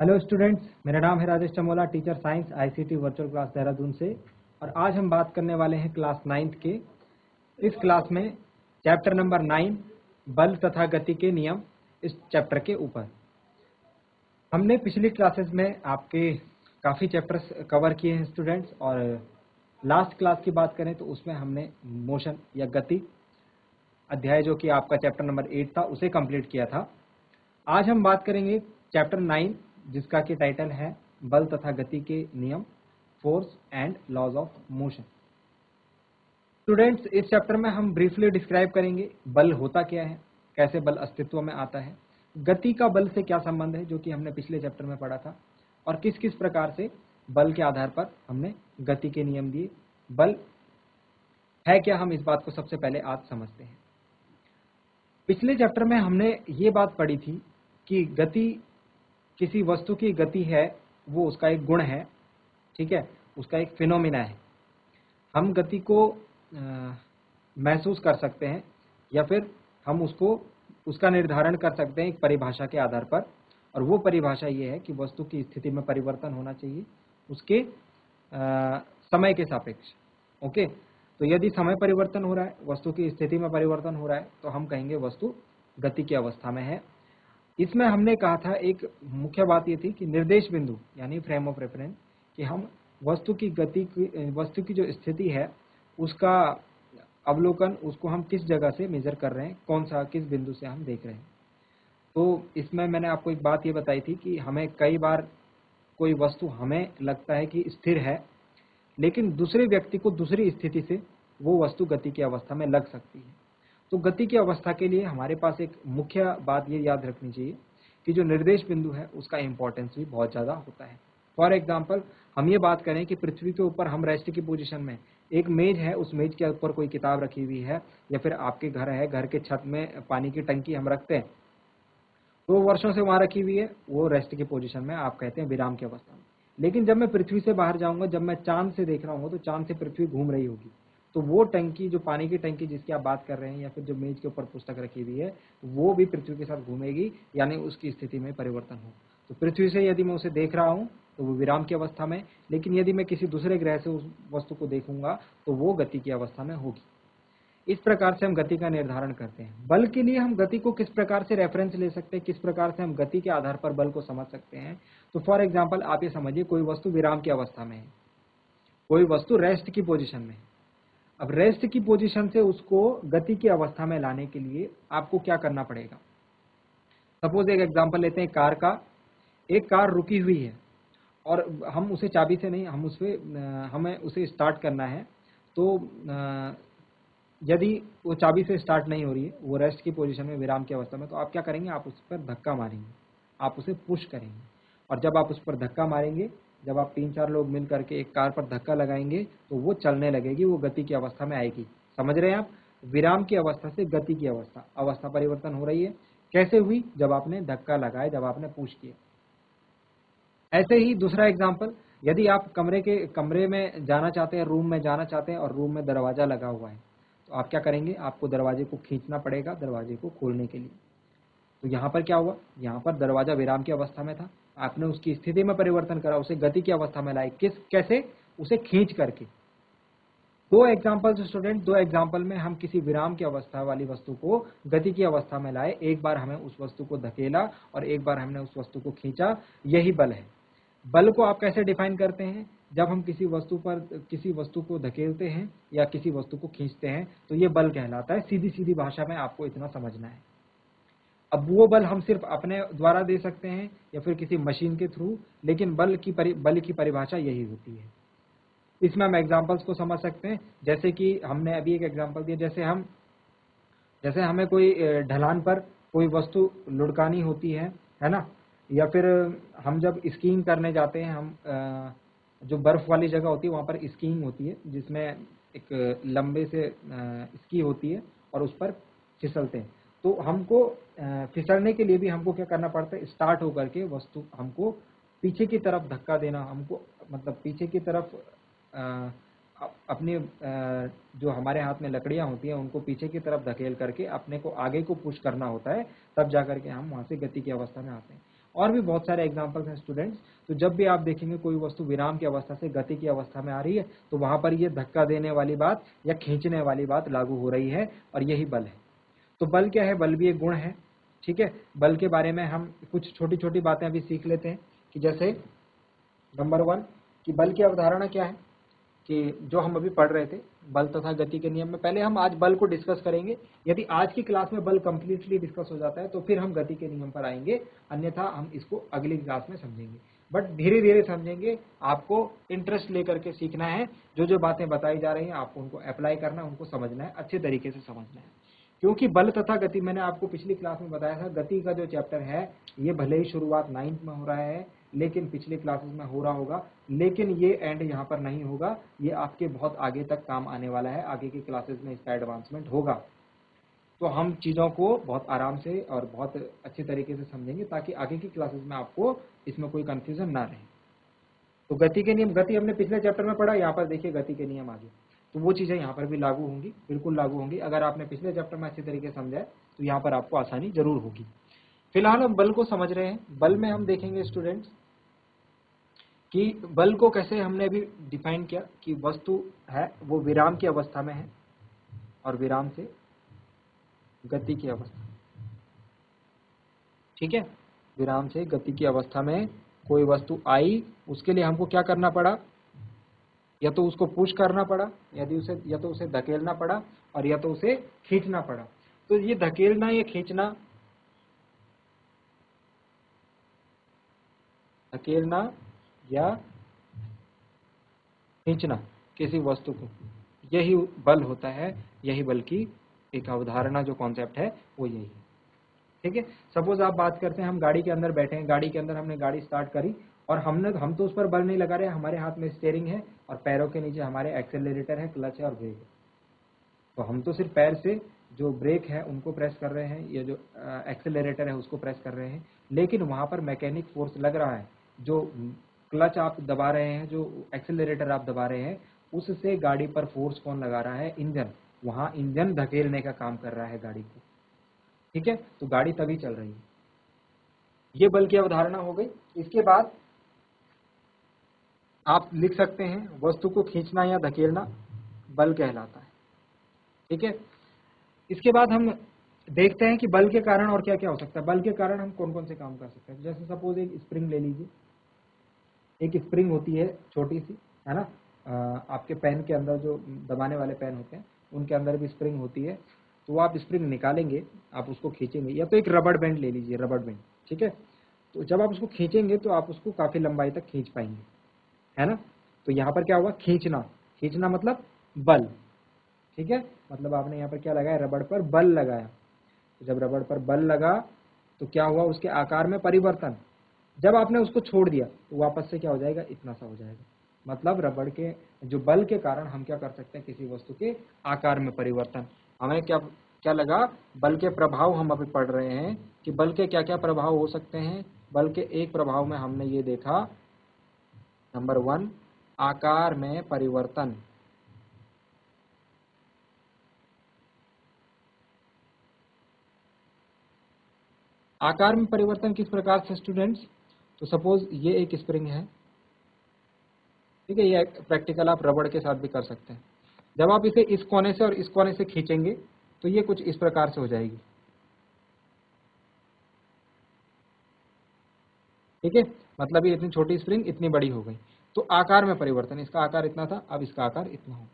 Hello students, मेरा नाम है Rajesh Chamola, teacher science ICT virtual class Dehradun से। और आज हम बात करने वाले हैं क्लास 9th के इस क्लास में चैप्टर नंबर 9 बल तथा गति के नियम, इस चैप्टर के ऊपर। हमने पिछली क्लासेस में आपके काफ़ी चैप्टर्स कवर किए हैं स्टूडेंट्स, और लास्ट क्लास की बात करें तो उसमें हमने मोशन या गति अध्याय, जो कि आपका चैप्टर नंबर 8 था, उसे कंप्लीट किया था। आज हम बात करेंगे चैप्टर 9, जिसका कि टाइटल है बल तथा गति के नियम, force and laws of motion. Students, इस चैप्टर में हम ब्रीफली डिस्क्राइब करेंगे बल होता क्या है, कैसे बल अस्तित्व में आता है, गति का बल से क्या संबंध है, जो कि हमने पिछले चैप्टर में पढ़ा था, और किस किस प्रकार से बल के आधार पर हमने गति के नियम दिए। बल है क्या, हम इस बात को सबसे पहले आज समझते हैं। पिछले चैप्टर में हमने ये बात पढ़ी थी कि गति किसी वस्तु की गति है, वो उसका एक गुण है, ठीक है, उसका एक फिनोमिना है। हम गति को महसूस कर सकते हैं या फिर हम उसका निर्धारण कर सकते हैं एक परिभाषा के आधार पर, और वो परिभाषा ये है कि वस्तु की स्थिति में परिवर्तन होना चाहिए उसके समय के सापेक्ष। ओके, तो यदि समय परिवर्तन हो रहा है, वस्तु की स्थिति में परिवर्तन हो रहा है, तो हम कहेंगे वस्तु गति की अवस्था में है। इसमें हमने कहा था, एक मुख्य बात ये थी कि निर्देश बिंदु यानी फ्रेम ऑफ रेफरेंस, कि हम वस्तु की जो स्थिति है उसका अवलोकन, उसको हम किस जगह से मेजर कर रहे हैं, किस बिंदु से हम देख रहे हैं। तो इसमें मैंने आपको एक बात ये बताई थी कि हमें कई बार कोई वस्तु हमें लगता है कि स्थिर है, लेकिन दूसरे व्यक्ति को दूसरी स्थिति से वो वस्तु गति की अवस्था में लग सकती है। तो गति की अवस्था के लिए हमारे पास एक मुख्य बात ये याद रखनी चाहिए कि जो निर्देश बिंदु है उसका इंपॉर्टेंस भी बहुत ज़्यादा होता है। फॉर एग्जाम्पल, हम ये बात करें कि पृथ्वी के ऊपर हम रेस्ट की पोजीशन में, एक मेज है, उस मेज के ऊपर कोई किताब रखी हुई है, या फिर आपके घर है, घर के छत में पानी की टंकी हम रखते हैं, तो वर्षों से वहाँ रखी हुई है, वो रेस्ट की पोजीशन में, आप कहते हैं विराम की अवस्था में। लेकिन जब मैं पृथ्वी से बाहर जाऊंगा, जब मैं चांद से देख रहा हूँ, तो चांद से पृथ्वी घूम रही होगी, तो वो टंकी, जो पानी की टंकी जिसकी आप बात कर रहे हैं, या फिर जो मेज के ऊपर पुस्तक रखी हुई है, वो भी पृथ्वी के साथ घूमेगी, यानी उसकी स्थिति में परिवर्तन हो। तो पृथ्वी से यदि मैं उसे देख रहा हूँ तो वो विराम की अवस्था में, लेकिन यदि मैं किसी दूसरे ग्रह से उस वस्तु को देखूंगा तो वो गति की अवस्था में होगी। इस प्रकार से हम गति का निर्धारण करते हैं। बल के लिए हम गति को किस प्रकार से रेफरेंस ले सकते हैं, किस प्रकार से हम गति के आधार पर बल को समझ सकते हैं। तो फॉर एग्जाम्पल, आप ये समझिए, कोई वस्तु विराम की अवस्था में है, कोई वस्तु रेस्ट की पोजीशन में है। अब रेस्ट की पोजीशन से उसको गति की अवस्था में लाने के लिए आपको क्या करना पड़ेगा। सपोज एक एग्जाम्पल लेते हैं कार का। एक कार रुकी हुई है और हम उसे चाबी से नहीं, हमें उसे स्टार्ट करना है। तो यदि वो चाबी से स्टार्ट नहीं हो रही है, वो रेस्ट की पोजीशन में, विराम की अवस्था में, तो आप क्या करेंगे, आप उस पर धक्का मारेंगे, आप उसे पुश करेंगे। और जब आप उस पर धक्का मारेंगे, जब आप 3-4 लोग मिल करके एक कार पर धक्का लगाएंगे, तो वो चलने लगेगी, वो गति की अवस्था में आएगी। समझ रहे हैं आप, विराम की अवस्था से गति की अवस्था परिवर्तन हो रही है। कैसे हुई, जब आपने धक्का लगाया, जब आपने पुश किया। ऐसे ही दूसरा एग्जाम्पल, यदि आप कमरे में जाना चाहते हैं, रूम में जाना चाहते हैं, और रूम में दरवाजा लगा हुआ है, तो आप क्या करेंगे, आपको दरवाजे को खींचना पड़ेगा दरवाजे को खोलने के लिए। तो यहाँ पर क्या हुआ, यहाँ पर दरवाजा विराम की अवस्था में था, आपने उसकी स्थिति में परिवर्तन करा, उसे गति की अवस्था में लाए। कैसे, उसे खींच करके। दो एग्जाम्पल में हम किसी विराम की अवस्था वाली वस्तु को गति की अवस्था में लाए। एक बार हमें उस वस्तु को धकेला और एक बार हमने उस वस्तु को खींचा, यही बल है। बल को आप कैसे डिफाइन करते हैं, जब हम किसी वस्तु को धकेलते हैं या किसी वस्तु को खींचते हैं, तो ये बल कहलाता है। सीधी सीधी भाषा में आपको इतना समझना है। अब वो बल हम सिर्फ अपने द्वारा दे सकते हैं या फिर किसी मशीन के थ्रू, लेकिन बल की परिभाषा यही होती है। इसमें हम एग्जांपल्स को समझ सकते हैं, जैसे कि हमने अभी एक एग्जांपल दिया, जैसे हमें कोई ढलान पर कोई वस्तु लुढ़कानी होती है ना, या फिर हम जब स्कीइंग करने जाते हैं, हम जो बर्फ वाली जगह होती है वहाँ पर स्कीइंग होती है, जिसमें एक लंबे से स्की होती है और उस पर फिसलते हैं। तो हमको फिसलने के लिए भी हमको क्या करना पड़ता है, स्टार्ट होकर के वस्तु हमको पीछे की तरफ धक्का देना, हमको मतलब पीछे की तरफ अपनी जो हमारे हाथ में लकड़ियां होती हैं उनको पीछे की तरफ धकेल करके अपने को आगे को पुश करना होता है, तब जाकर के हम वहाँ से गति की अवस्था में आते हैं। और भी बहुत सारे एग्जाम्पल्स हैं स्टूडेंट्स। तो जब भी आप देखेंगे कोई वस्तु विराम की अवस्था से गति की अवस्था में आ रही है तो वहां पर ये धक्का देने वाली बात या खींचने वाली बात लागू हो रही है, और यही बल है। तो बल क्या है? बल भी एक गुण है। ठीक है, बल के बारे में हम कुछ छोटी छोटी बातें अभी सीख लेते हैं कि जैसे नंबर 1 कि बल की अवधारणा क्या है, कि जो हम अभी पढ़ रहे थे बल तथा गति के नियम में। पहले हम आज बल को डिस्कस करेंगे। यदि आज की क्लास में बल कंप्लीटली डिस्कस हो जाता है तो फिर हम गति के नियम पर आएंगे, अन्यथा हम इसको अगली क्लास में समझेंगे। बट धीरे धीरे समझेंगे, आपको इंटरेस्ट लेकर के सीखना है। जो जो बातें बताई जा रही हैं आपको उनको अप्लाई करना है, उनको समझना है, अच्छे तरीके से समझना है। क्योंकि बल तथा गति, मैंने आपको पिछली क्लास में बताया था, गति का जो चैप्टर है ये भले ही शुरुआत 9th में हो रहा है, लेकिन पिछली क्लासेस में हो रहा होगा, लेकिन ये एंड यहाँ पर नहीं होगा, ये आपके बहुत आगे तक काम आने वाला है। आगे की क्लासेस में इसका एडवांसमेंट होगा। तो हम चीज़ों को बहुत आराम से और बहुत अच्छे तरीके से समझेंगे ताकि आगे की क्लासेस में आपको इसमें कोई कंफ्यूजन ना रहे। तो गति के नियम, गति हमने पिछले चैप्टर में पढ़ा, यहाँ पर देखिए गति के नियम आगे, तो वो चीज़ें यहाँ पर भी लागू होंगी, बिल्कुल लागू होंगी। अगर आपने पिछले चैप्टर में अच्छे तरीके से समझा है तो यहाँ पर आपको आसानी जरूर होगी। फिलहाल हम बल को समझ रहे हैं। बल में हम देखेंगे स्टूडेंट्स कि बल को कैसे हमने अभी डिफाइन किया कि वस्तु है वो विराम की अवस्था में है और विराम से गति की अवस्था। ठीक है, विराम से गति की अवस्था में कोई वस्तु आई, उसके लिए हमको क्या करना पड़ा? या तो उसको पुश करना पड़ा, या तो उसे धकेलना पड़ा, और या तो उसे खींचना पड़ा। तो ये धकेलना या खींचना, धकेलना या खींचना किसी वस्तु को, यही बल होता है। यही बल की एक अवधारणा, जो कॉन्सेप्ट है वो यही है। ठीक है, सपोज आप बात करते हैं, हम गाड़ी के अंदर बैठे हैं, गाड़ी के अंदर हमने गाड़ी स्टार्ट करी और हम तो उस पर बल नहीं लगा रहे, हमारे हाथ में स्टीयरिंग है और पैरों के नीचे हमारे एक्सेलरेटर है, क्लच है और ब्रेक है। तो हम तो सिर्फ पैर से जो ब्रेक है उनको प्रेस कर रहे हैं, या जो एक्सेलरेटर है उसको प्रेस कर रहे हैं, लेकिन वहां पर मैकेनिक फोर्स लग रहा है। जो क्लच आप दबा रहे हैं, जो एक्सेलरेटर आप दबा रहे हैं, उससे गाड़ी पर फोर्स कौन लगा रहा है? इंजन। वहां इंजन धकेलने का काम कर रहा है गाड़ी को। ठीक है, तो गाड़ी तभी चल रही है। ये बल की अवधारणा हो गई। इसके बाद आप लिख सकते हैं, वस्तु को खींचना या धकेलना बल कहलाता है। ठीक है, इसके बाद हम देखते हैं कि बल के कारण और क्या क्या हो सकता है। बल के कारण हम कौन कौन से काम कर सकते हैं। जैसे सपोज एक स्प्रिंग ले लीजिए। एक स्प्रिंग होती है छोटी सी, है ना, आपके पेन के अंदर जो दबाने वाले पेन होते हैं उनके अंदर भी स्प्रिंग होती है। तो आप स्प्रिंग निकालेंगे, आप उसको खींचेंगे, या तो एक रबड़ बैंड ले लीजिए, रबड़ बैंड। ठीक है, तो जब आप उसको खींचेंगे तो आप उसको काफी लंबाई तक खींच पाएंगे, है ना। तो यहाँ पर क्या हुआ? खींचना। खींचना मतलब बल। ठीक है, मतलब आपने यहाँ पर क्या लगाया? रबड़ पर बल लगाया। तो जब रबड़ पर बल लगा तो क्या हुआ? उसके आकार में परिवर्तन। जब आपने उसको छोड़ दिया तो वापस से क्या हो जाएगा? इतना सा हो जाएगा। मतलब रबड़ के जो बल के कारण हम क्या कर सकते हैं? किसी वस्तु के आकार में परिवर्तन। हमें क्या क्या लगा? बल के प्रभाव हम अभी पढ़ रहे हैं कि बल के क्या क्या प्रभाव हो सकते हैं। बल के एक प्रभाव में हमने ये देखा, नंबर 1, आकार में परिवर्तन। आकार में परिवर्तन किस प्रकार से स्टूडेंट्स? तो सपोज ये एक स्प्रिंग है, ठीक है, ये प्रैक्टिकल आप रबड़ के साथ भी कर सकते हैं। जब आप इसे इस कोने से और इस कोने से खींचेंगे तो ये कुछ इस प्रकार से हो जाएगी। ठीक है, मतलब ये इतनी छोटी स्प्रिंग इतनी बड़ी हो गई। तो आकार में परिवर्तन, इसका आकार इतना था, अब इसका आकार इतना हो।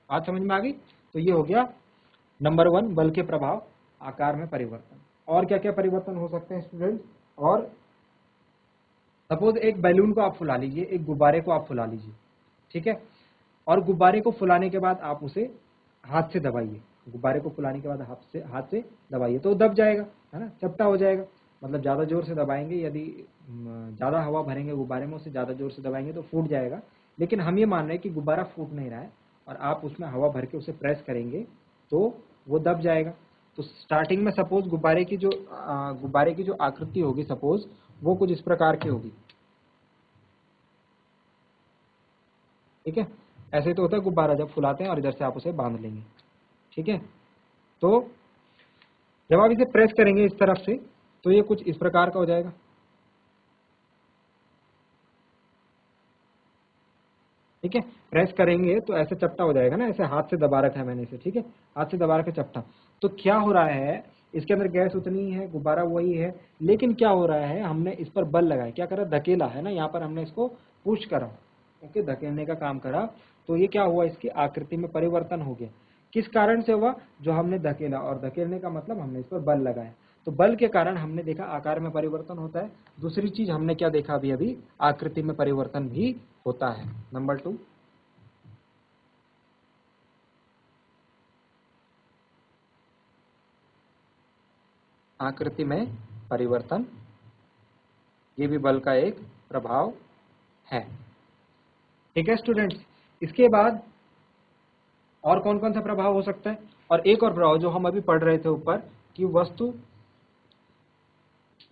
बात समझ में आ गई? तो ये हो गया नंबर 1, बल के प्रभाव, आकार में परिवर्तन। और क्या क्या परिवर्तन हो सकते हैं स्टूडेंट्स? और सपोज एक बैलून को आप फुला लीजिए, एक गुब्बारे को आप फुला लीजिए। ठीक है, और गुब्बारे को फुलाने के बाद आप उसे हाथ से दबाइए। गुब्बारे को फुलाने के बाद हाथ से दबाइए तो दब जाएगा, है ना, चपटा हो जाएगा। मतलब ज़्यादा जोर से दबाएंगे, यदि ज़्यादा हवा भरेंगे गुब्बारे में, उसे ज़्यादा जोर से दबाएंगे तो फूट जाएगा। लेकिन हम ये मान रहे हैं कि गुब्बारा फूट नहीं रहा है और आप उसमें हवा भर के उसे प्रेस करेंगे तो वो दब जाएगा। तो स्टार्टिंग में सपोज गुब्बारे की जो आकृति होगी, सपोज वो कुछ इस प्रकार की होगी। ठीक है, ऐसे तो होता है गुब्बारा जब फुलाते हैं और इधर से आप उसे बांध लेंगे। ठीक है, तो जब आप इसे प्रेस करेंगे इस तरफ से तो ये कुछ इस प्रकार का हो जाएगा। ठीक है, प्रेस करेंगे तो ऐसे चपटा हो जाएगा ना, ऐसे हाथ से दबा रखा है मैंने इसे, ठीक है, हाथ से दबा रखा चपटा। तो क्या हो रहा है, इसके अंदर गैस उतनी ही है, गुब्बारा वही है, लेकिन क्या हो रहा है, हमने इस पर बल लगाया, क्या करा, धकेला है ना, यहाँ पर हमने इसको पुश करा, ओके, धकेलने का काम करा, तो ये क्या हुआ, इसकी आकृति में परिवर्तन हो गया। किस कारण से हुआ, जो हमने धकेला, और धकेलने का मतलब हमने इस पर बल लगाया, तो बल के कारण हमने देखा आकार में परिवर्तन होता है। दूसरी चीज हमने क्या देखा अभी अभी, आकृति में परिवर्तन भी होता है। नंबर 2, आकृति में परिवर्तन, ये भी बल का एक प्रभाव है। ठीक है स्टूडेंट्स, इसके बाद और कौन कौन सा प्रभाव हो सकता है, और एक और प्रभाव जो हम अभी पढ़ रहे थे ऊपर, कि वस्तु,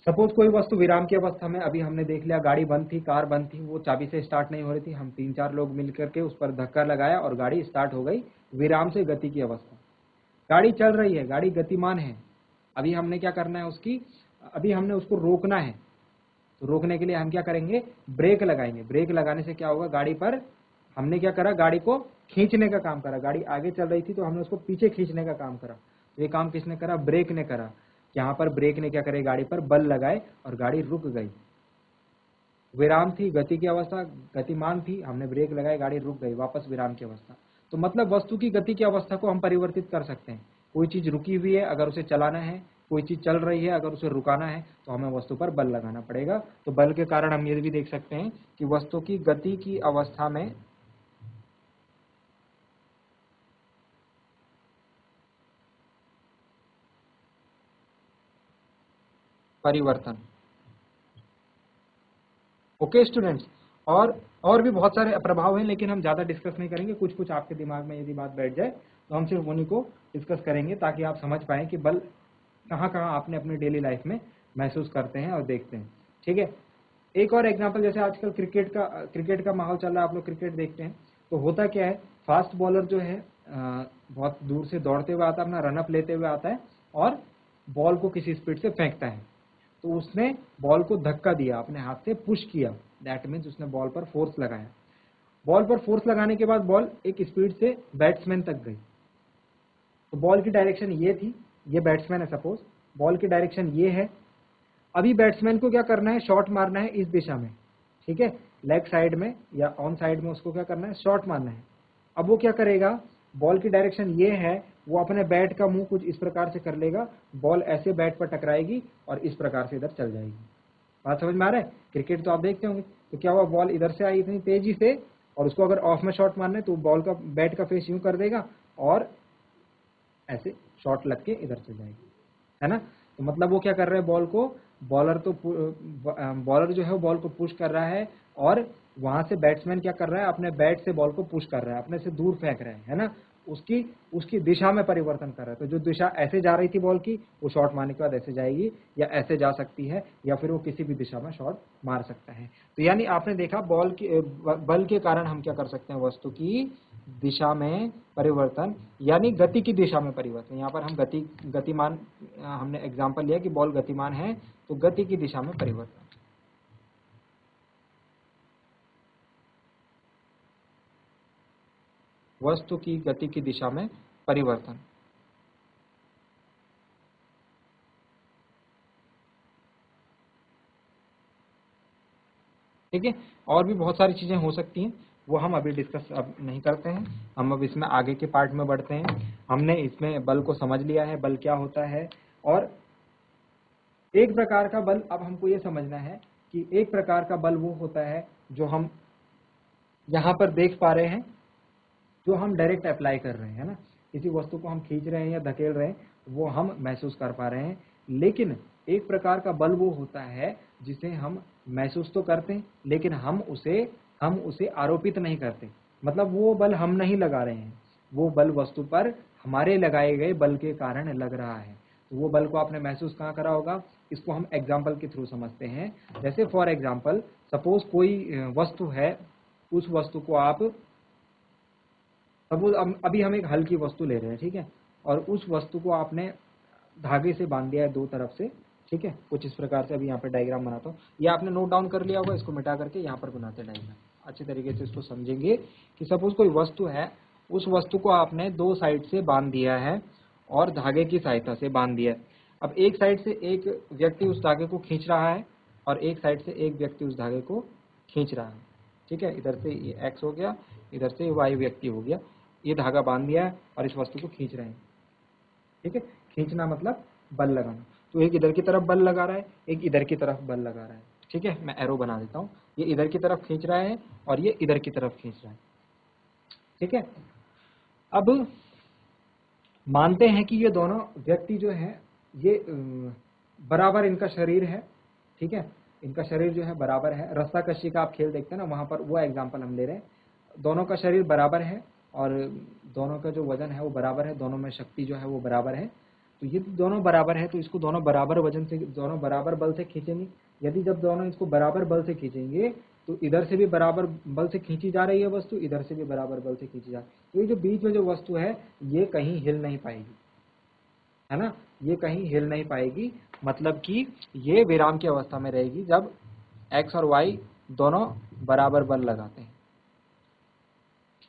सपोज कोई वस्तु विराम की अवस्था में, अभी हमने देख लिया गाड़ी बंद थी, कार बंद थी, वो चाबी से स्टार्ट नहीं हो रही थी, हम 3-4 लोग मिलकर के उस पर धक्का लगाया और गाड़ी स्टार्ट हो गई, विराम से गति की अवस्था। गाड़ी चल रही है, गाड़ी गतिमान है, अभी हमने क्या करना है उसकी, अभी हमने उसको रोकना है, तो रोकने के लिए हम क्या करेंगे, ब्रेक लगाएंगे। ब्रेक लगाने से क्या होगा, गाड़ी पर हमने क्या करा, गाड़ी को खींचने का काम करा, गाड़ी आगे चल रही थी तो हमने उसको पीछे खींचने का काम करा, तो ये काम किसने करा, ब्रेक ने करा। यहाँ पर ब्रेक ने क्या करे, गाड़ी पर बल लगाए और गाड़ी रुक गई। विराम थी, गति की अवस्था, गतिमान थी, हमने ब्रेक लगाए, गाड़ी रुक गई, वापस विराम की अवस्था। तो मतलब वस्तु की गति की अवस्था को हम परिवर्तित कर सकते हैं। कोई चीज रुकी हुई है, अगर उसे चलाना है, कोई चीज चल रही है, अगर उसे रुकाना है, तो हमें वस्तु पर बल लगाना पड़ेगा। तो बल के कारण हम ये भी देख सकते हैं कि वस्तु की गति की अवस्था में परिवर्तन। ओके स्टूडेंट्स, और भी बहुत सारे प्रभाव हैं, लेकिन हम ज्यादा डिस्कस नहीं करेंगे। कुछ कुछ आपके दिमाग में यदि बात बैठ जाए तो हम सिर्फ उन्हीं को डिस्कस करेंगे, ताकि आप समझ पाएं कि बल कहाँ कहाँ आपने अपनी डेली लाइफ में महसूस करते हैं और देखते हैं। ठीक है, एक और एग्जांपल, जैसे आजकल क्रिकेट का माहौल चल रहा है, आप लोग क्रिकेट देखते हैं, तो होता क्या है, फास्ट बॉलर जो है बहुत दूर से दौड़ते हुए आता है, अपना रनअप लेते हुए आता है और बॉल को किसी स्पीड से फेंकता है। तो उसने बॉल को धक्का दिया, अपने हाथ से पुश किया, दैट मीन्स उसने बॉल पर फोर्स लगाया। बॉल पर फोर्स लगाने के बाद बॉल एक स्पीड से बैट्समैन तक गई। तो बॉल की डायरेक्शन ये थी, ये बैट्समैन है सपोज, बॉल की डायरेक्शन ये है। अभी बैट्समैन को क्या करना है, शॉट मारना है इस दिशा में, ठीक है, लेग साइड में या ऑन साइड में उसको क्या करना है, शॉट मारना है। अब वो क्या करेगा, बॉल की डायरेक्शन ये है, वो अपने बैट का मुंह कुछ इस प्रकार से कर लेगा, बॉल ऐसे बैट पर टकराएगी और इस प्रकार से इधर चल जाएगी। बात समझ में आ रहा है, क्रिकेट तो आप देखते होंगे, तो क्या हुआ, बॉल इधर से आई इतनी तेजी से, और उसको अगर ऑफ में शॉट मारना है तो बॉल का बैट का फेस यूं कर देगा और ऐसे शॉट लग के इधर चल जाएगी, है ना। तो मतलब वो क्या कर रहे हैं, बॉल को, बॉलर जो है वो बॉल को पुश कर रहा है, और वहां से बैट्समैन क्या कर रहा है, अपने बैट से बॉल को पुश कर रहा है, अपने से दूर फेंक रहा है ना, उसकी उसकी दिशा में परिवर्तन कर रहा है। तो जो दिशा ऐसे जा रही थी बॉल की, वो शॉट मारने के बाद ऐसे जाएगी, या ऐसे जा सकती है, या फिर वो किसी भी दिशा में शॉट मार सकता है। तो यानी आपने देखा बल के कारण हम क्या कर सकते हैं, वस्तु की दिशा में परिवर्तन, यानी गति की दिशा में परिवर्तन। यहाँ पर हम गतिमान, हमने एग्जांपल लिया कि बॉल गतिमान है, तो गति की दिशा में परिवर्तन। वस्तु की गति की दिशा में परिवर्तन। ठीक है, और भी बहुत सारी चीजें हो सकती हैं, वो हम अभी डिस्कस अब नहीं करते हैं। हम अब इसमें आगे के पार्ट में बढ़ते हैं। हमने इसमें बल को समझ लिया है, बल क्या होता है, और एक प्रकार का बल, अब हमको ये समझना है कि एक प्रकार का बल वो होता है जो हम यहाँ पर देख पा रहे हैं, जो हम डायरेक्ट अप्लाई कर रहे हैं, है ना, किसी वस्तु को हम खींच रहे हैं या धकेल रहे हैं, वो हम महसूस कर पा रहे हैं। लेकिन एक प्रकार का बल वो होता है जिसे हम महसूस तो करते हैं, लेकिन हम उसे आरोपित नहीं करते, मतलब वो बल हम नहीं लगा रहे हैं, वो बल वस्तु पर हमारे लगाए गए बल के कारण लग रहा है। तो वो बल को आपने महसूस कहाँ करा होगा, इसको हम एग्जाम्पल के थ्रू समझते हैं। जैसे फॉर एग्जाम्पल, सपोज कोई वस्तु है, उस वस्तु को आप, सपोज अभी हम एक हल्की वस्तु ले रहे हैं, ठीक है, और उस वस्तु को आपने धागे से बांध दिया है दो तरफ से, ठीक है, कुछ इस प्रकार से। अभी यहाँ पे डायग्राम बनाता हूँ, ये आपने नोट डाउन कर लिया होगा, इसको मिटा करके यहाँ पर बनाते हैं डायग्राम। अच्छे तरीके से इसको समझेंगे कि सपोज कोई वस्तु है, उस वस्तु को आपने दो साइड से बांध दिया है और धागे की सहायता से बांध दिया है। अब एक साइड से एक व्यक्ति उस धागे को खींच रहा है और एक साइड से एक व्यक्ति उस धागे को खींच रहा है। ठीक है, इधर से ये x हो गया, इधर से y व्यक्ति हो गया, ये धागा बांध दिया है और इस वस्तु को खींच रहे हैं। ठीक है, खींचना मतलब बल लगाना। तो एक इधर की तरफ बल लगा रहा है, एक इधर की तरफ बल लगा रहा है। ठीक है, मैं एरो बना देता हूँ, ये इधर की तरफ खींच रहा है और ये इधर की तरफ खींच रहा है। ठीक है, अब मानते हैं कि ये दोनों व्यक्ति जो है ये बराबर इनका शरीर है। ठीक है, इनका शरीर जो है बराबर है। रस्सा कश्ती का आप खेल देखते हैं ना, वहां पर वो एग्जांपल हम ले रहे हैं। दोनों का शरीर बराबर है और दोनों का जो वजन है वो बराबर है, दोनों में शक्ति जो है वो बराबर है। तो ये दोनों बराबर है तो इसको दोनों बराबर वजन से, दोनों बराबर बल से खींचेंगे। यदि जब दोनों इसको बराबर बल से खींचेंगे तो इधर से भी बराबर बल से खींची जा रही है वस्तु, इधर से भी बराबर बल से खींची जा रही है। तो ये जो बीच में जो वस्तु है ये कहीं हिल नहीं पाएगी, है ना, ये कहीं हिल नहीं पाएगी। मतलब कि ये विराम की अवस्था में रहेगी जब x और y दोनों बराबर बल लगाते हैं।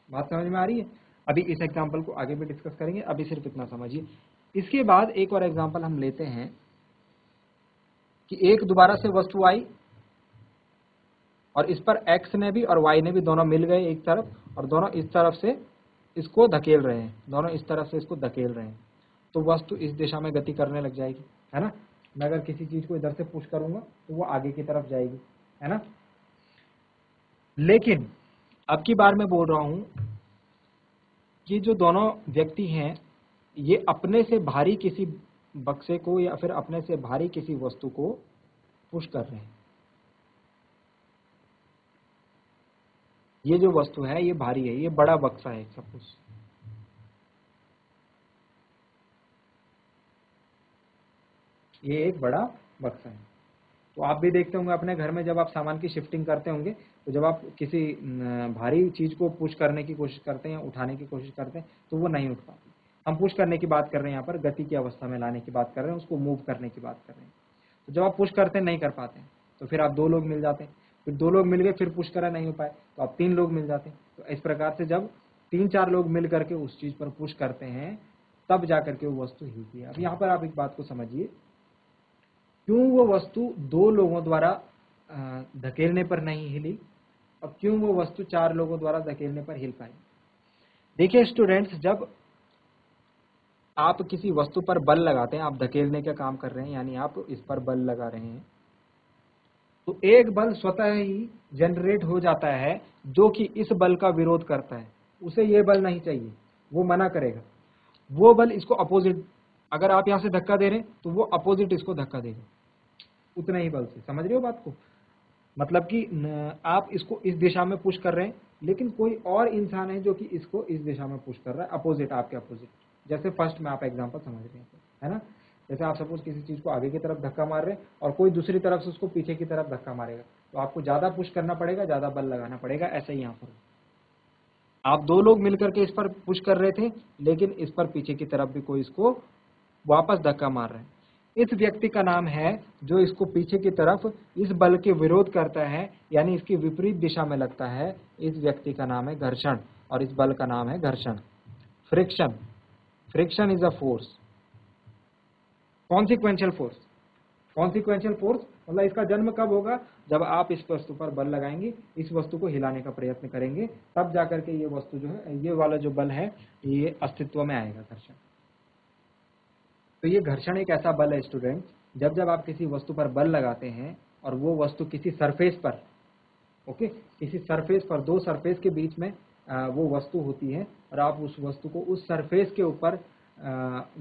बात समझ में आ रही है? अभी इस एग्जांपल को आगे भी डिस्कस करेंगे, अभी सिर्फ इतना समझिए। इसके बाद एक और एग्जांपल हम लेते हैं कि एक दोबारा से वस्तु आई और इस पर x ने भी और y ने भी दोनों मिल गए एक तरफ और दोनों इस तरफ से इसको धकेल रहे हैं, दोनों इस तरफ से इसको धकेल रहे हैं। तो वस्तु इस दिशा में गति करने लग जाएगी, है ना। मैं अगर किसी चीज को इधर से पुश करूंगा तो वो आगे की तरफ जाएगी, है ना। लेकिन अब की बार मैं बोल रहा हूं कि जो दोनों व्यक्ति हैं ये अपने से भारी किसी बक्से को या फिर अपने से भारी किसी वस्तु को पुश कर रहे हैं। ये जो वस्तु है ये भारी है, ये बड़ा बक्सा है सपोज, ये एक बड़ा बक्सा है। तो आप भी देखते होंगे अपने घर में जब आप सामान की शिफ्टिंग करते होंगे तो जब आप किसी भारी चीज को पुश करने की कोशिश करते हैं या उठाने की कोशिश करते हैं तो वो नहीं उठ पाती। हम पुश करने की बात कर रहे हैं, यहाँ पर गति की अवस्था में लाने की बात कर रहे हैं, उसको मूव करने की बात कर रहे हैं। तो जब आप पुश करते हैं नहीं कर पाते हैं तो फिर आप दो लोग मिल जाते हैं, फिर दो लोग मिल गए, फिर पुश करा नहीं हो पाए तो आप तीन लोग मिल जाते हैं। तो इस प्रकार से जब तीन चार लोग मिल करके उस चीज पर पुश करते हैं तब जाकर के वो वस्तु हिलती है। अब यहाँ पर आप एक बात को समझिए, क्यों वो वस्तु दो लोगों द्वारा धकेलने पर नहीं हिली और क्यों वो वस्तु चार लोगों द्वारा धकेलने पर हिल पाई। देखिए स्टूडेंट्स, जब आप किसी वस्तु पर बल लगाते हैं, आप धकेलने का काम कर रहे हैं यानी आप इस पर बल लगा रहे हैं, तो एक बल स्वतः ही जनरेट हो जाता है जो कि इस बल का विरोध करता है। उसे ये बल नहीं चाहिए, वो मना करेगा। वो बल इसको अपोजिट, अगर आप यहां से धक्का दे रहे हैं तो वो अपोजिट इसको धक्का देगा उतने ही बल से। समझ रहे हो बात को? मतलब कि आप इसको इस दिशा में पुश कर रहे हैं लेकिन कोई और इंसान है जो कि इसको इस दिशा में पुश कर रहा है, अपोजिट, आपके अपोजिट। जैसे फर्स्ट में आप एग्जांपल समझ रहे हैं, है ना। जैसे आप सपोज किसी चीज को आगे की तरफ धक्का मार रहे हैं और कोई दूसरी तरफ से उसको पीछे की तरफ धक्का मारेगा तो आपको ज्यादा पुश करना पड़ेगा, ज्यादा बल लगाना पड़ेगा। ऐसा ही यहाँ पर आप दो लोग मिलकर के इस पर पुश कर रहे थे लेकिन इस पर पीछे की तरफ भी कोई इसको वापस धक्का मार रहा है। इस व्यक्ति का नाम है जो इसको पीछे की तरफ इस बल के विरोध करता है यानी इसकी विपरीत दिशा में लगता है। इस व्यक्ति का नाम है घर्षण और इस बल का नाम है घर्षण, friction. Friction is a force, consequential force. Consequential force मतलब इसका जन्म कब होगा? जब आप इस वस्तु पर बल लगाएंगे, इस वस्तु को हिलाने का प्रयत्न करेंगे, तब जाकर के ये वस्तु जो है, ये वाला जो बल है ये अस्तित्व में आएगा, घर्षण। तो ये घर्षण एक ऐसा बल है स्टूडेंट, जब जब आप किसी वस्तु पर बल लगाते हैं और वो वस्तु किसी सरफेस पर, ओके, किसी सरफेस पर, दो सरफेस के बीच में वो वस्तु होती है और आप उस वस्तु को उस सरफेस के ऊपर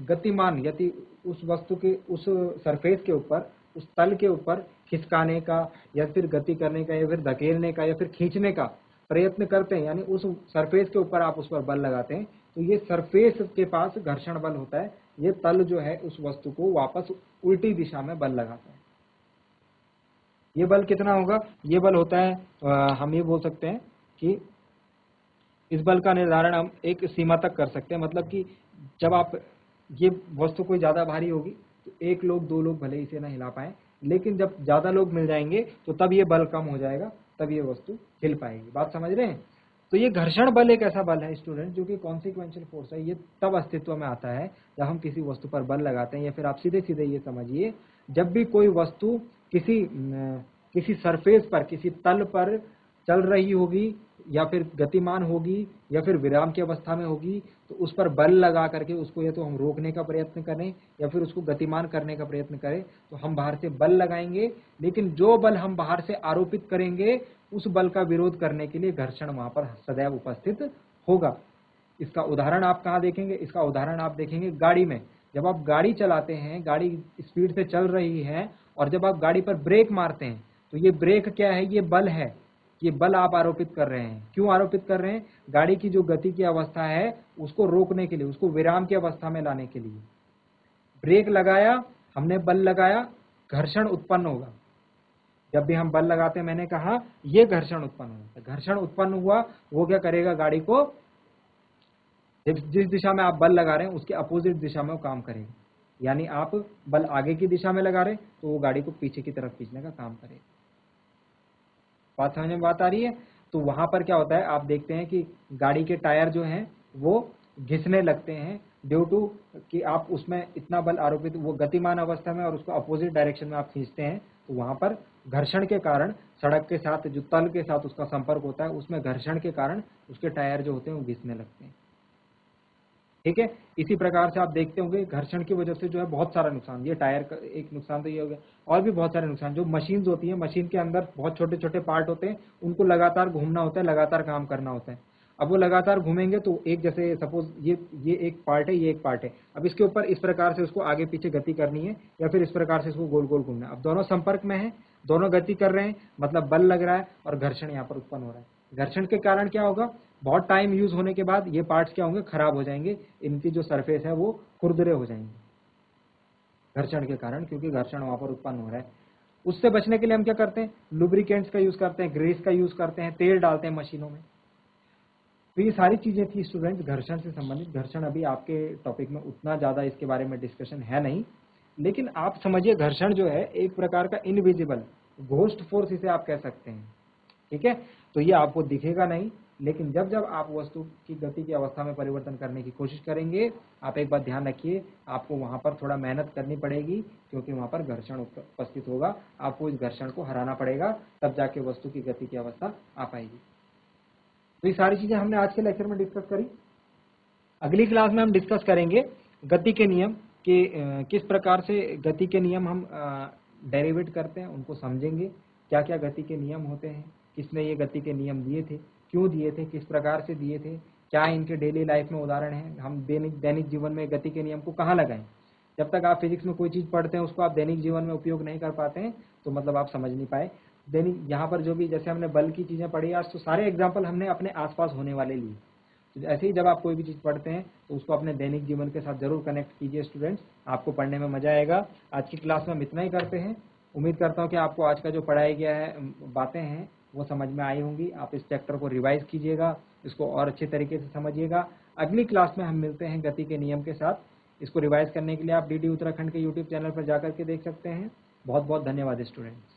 गतिमान, यदि उस वस्तु के उस सरफेस के ऊपर, उस तल के ऊपर खिसकाने का या फिर गति करने का या फिर धकेलने का या फिर खींचने का प्रयत्न करते हैं, यानी उस सरफेस के ऊपर आप उस पर बल लगाते हैं, तो ये सरफेस के पास घर्षण बल होता है। ये तल जो है उस वस्तु को वापस उल्टी दिशा में बल लगाता है। ये बल कितना होगा? ये बल होता है, हम ये बोल सकते हैं कि इस बल का निर्धारण हम एक सीमा तक कर सकते हैं। मतलब कि जब आप, ये वस्तु कोई ज्यादा भारी होगी तो एक लोग दो लोग भले इसे ना हिला पाए, लेकिन जब ज्यादा लोग मिल जाएंगे तो तब ये बल कम हो जाएगा तब ये वस्तु हिल पाएगी। बात समझ रहे हैं? तो ये घर्षण बल एक ऐसा बल है स्टूडेंट जो कि कॉन्सिक्वेंशियल फोर्स है। ये तब अस्तित्व में आता है जब हम किसी वस्तु पर बल लगाते हैं, या फिर आप सीधे सीधे ये समझिए, जब भी कोई वस्तु किसी सरफेस पर, किसी तल पर चल रही होगी, या फिर गतिमान होगी, या फिर विराम की अवस्था में होगी, तो उस पर बल लगा करके उसको या तो हम रोकने का प्रयत्न करें या फिर उसको गतिमान करने का प्रयत्न करें, तो हम बाहर से बल लगाएंगे, लेकिन जो बल हम बाहर से आरोपित करेंगे उस बल का विरोध करने के लिए घर्षण वहां पर सदैव उपस्थित होगा। इसका उदाहरण आप कहाँ देखेंगे? इसका उदाहरण आप देखेंगे गाड़ी में। जब आप गाड़ी चलाते हैं, गाड़ी स्पीड से चल रही है, और जब आप गाड़ी पर ब्रेक मारते हैं, तो ये ब्रेक क्या है? ये बल है। ये बल आप आरोपित कर रहे हैं। क्यों आरोपित कर रहे हैं? गाड़ी की जो गति की अवस्था है उसको रोकने के लिए, उसको विराम की अवस्था में लाने के लिए ब्रेक लगाया, हमने बल लगाया, घर्षण उत्पन्न होगा। जब भी हम बल लगाते हैं, मैंने कहा ये घर्षण उत्पन्न होगा। घर्षण उत्पन्न हुआ, वो क्या करेगा? गाड़ी को जिस दिशा में आप बल लगा रहे हैं उसके अपोजिट दिशा में वो काम करेगा। यानी आप बल आगे की दिशा में लगा रहे हैं तो वो गाड़ी को पीछे की तरफ खींचने का काम करेगा। बात समझ में बात आ रही है? तो वहां पर क्या होता है, आप देखते हैं कि गाड़ी के टायर जो हैं वो घिसने लगते हैं, ड्यू टू कि आप उसमें इतना बल आरोपित, वो गतिमान अवस्था में, और उसको अपोजिट डायरेक्शन में आप खींचते हैं, तो वहां पर घर्षण के कारण सड़क के साथ जो तल के साथ उसका संपर्क होता है, उसमें घर्षण के कारण उसके टायर जो होते हैं वो घिसने लगते हैं। ठीक है, इसी प्रकार से आप देखते होंगे घर्षण की वजह से जो है बहुत सारा नुकसान, ये टायर का एक नुकसान तो ये हो गया, और भी बहुत सारे नुकसान। जो मशीन्स होती है, मशीन के अंदर बहुत छोटे छोटे पार्ट होते हैं, उनको लगातार घूमना होता है, लगातार काम करना होता है। अब वो लगातार घूमेंगे तो एक, जैसे सपोज ये एक पार्ट है, ये एक पार्ट है, अब इसके ऊपर इस प्रकार से उसको आगे पीछे गति करनी है, या फिर इस प्रकार से इसको गोल गोल घूमना है। अब दोनों संपर्क में है, दोनों गति कर रहे हैं, मतलब बल लग रहा है और घर्षण यहाँ पर उत्पन्न हो रहा है। घर्षण के कारण क्या होगा? बहुत टाइम यूज होने के बाद ये पार्ट्स क्या होंगे? खराब हो जाएंगे, इनकी जो सरफेस है वो खुरदरे हो जाएंगे घर्षण के कारण, क्योंकि घर्षण वहां पर उत्पन्न हो रहा है। उससे बचने के लिए हम क्या करते हैं? लुब्रिकेंट्स का यूज करते हैं, ग्रीस का यूज करते हैं, तेल डालते हैं मशीनों में। तो ये सारी चीजें थी स्टूडेंट्स घर्षण से संबंधित। घर्षण अभी आपके टॉपिक में उतना ज्यादा इसके बारे में डिस्कशन है नहीं, लेकिन आप समझिए घर्षण जो है एक प्रकार का इनविजिबल घोस्ट फोर्स इसे आप कह सकते हैं। ठीक है, तो ये आपको दिखेगा नहीं, लेकिन जब जब आप वस्तु की गति की अवस्था में परिवर्तन करने की कोशिश करेंगे, आप एक बात ध्यान रखिए, आपको वहां पर थोड़ा मेहनत करनी पड़ेगी, क्योंकि वहां पर घर्षण उपस्थित होगा। आपको इस घर्षण को हराना पड़ेगा, तब जाके वस्तु की गति की अवस्था आ पाएगी। तो ये सारी चीजें हमने आज के लेक्चर में डिस्कस करी। अगली क्लास में हम डिस्कस करेंगे गति के नियम कि किस प्रकार से गति के नियम हम डेरिवेट करते हैं, उनको समझेंगे। क्या क्या गति के नियम होते हैं, किसने ये गति के नियम दिए थे, क्यों दिए थे, किस प्रकार से दिए थे, क्या इनके डेली लाइफ में उदाहरण हैं, हम दैनिक जीवन में गति के नियम को कहाँ लगाएं। जब तक आप फिजिक्स में कोई चीज़ पढ़ते हैं उसको आप दैनिक जीवन में उपयोग नहीं कर पाते हैं, तो मतलब आप समझ नहीं पाए। दैनिक यहाँ पर जो भी, जैसे हमने बल की चीज़ें पढ़ी आज, तो सारे एग्जाम्पल हमने अपने आसपास होने वाले लिए। तो ऐसे ही जब आप कोई भी चीज़ पढ़ते हैं तो उसको अपने दैनिक जीवन के साथ जरूर कनेक्ट कीजिए स्टूडेंट्स, आपको पढ़ने में मजा आएगा। आज की क्लास में हम इतना ही करते हैं। उम्मीद करता हूँ कि आपको आज का जो पढ़ाया गया है बातें हैं वो समझ में आई होंगी। आप इस चैप्टर को रिवाइज कीजिएगा, इसको और अच्छे तरीके से समझिएगा। अगली क्लास में हम मिलते हैं गति के नियम के साथ। इसको रिवाइज करने के लिए आप डीडी उत्तराखंड के यूट्यूब चैनल पर जाकर के देख सकते हैं। बहुत बहुत धन्यवाद स्टूडेंट्स।